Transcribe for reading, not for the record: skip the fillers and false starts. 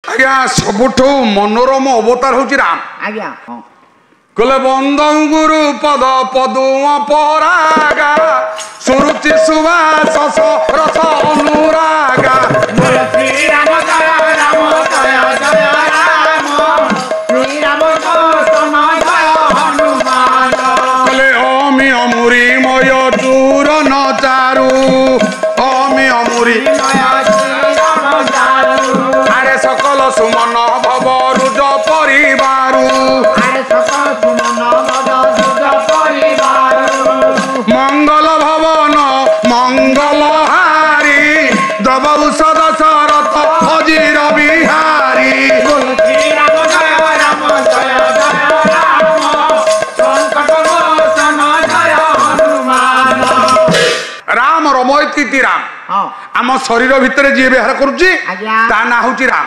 आज्ञा सबुठ मनोरम अवतार हूँ राम आज्ञा कले बंद गुरु पद पदुम परागा सुरुचि सुवास रस अनुरागा श्री राम जय राम जय जय राम श्री राम जय हनुमान कले अमी अमुरी मय दूर न चारु अमी अमुरी आरे सकल सुमन भव रुज परिवारु मंगल भवन मंगल हारी द्रवौषध शरत अजीर बिहारी राम रमयती राम आम शरीर भितर जी विहार करुच्ची ता ना हूँ राम।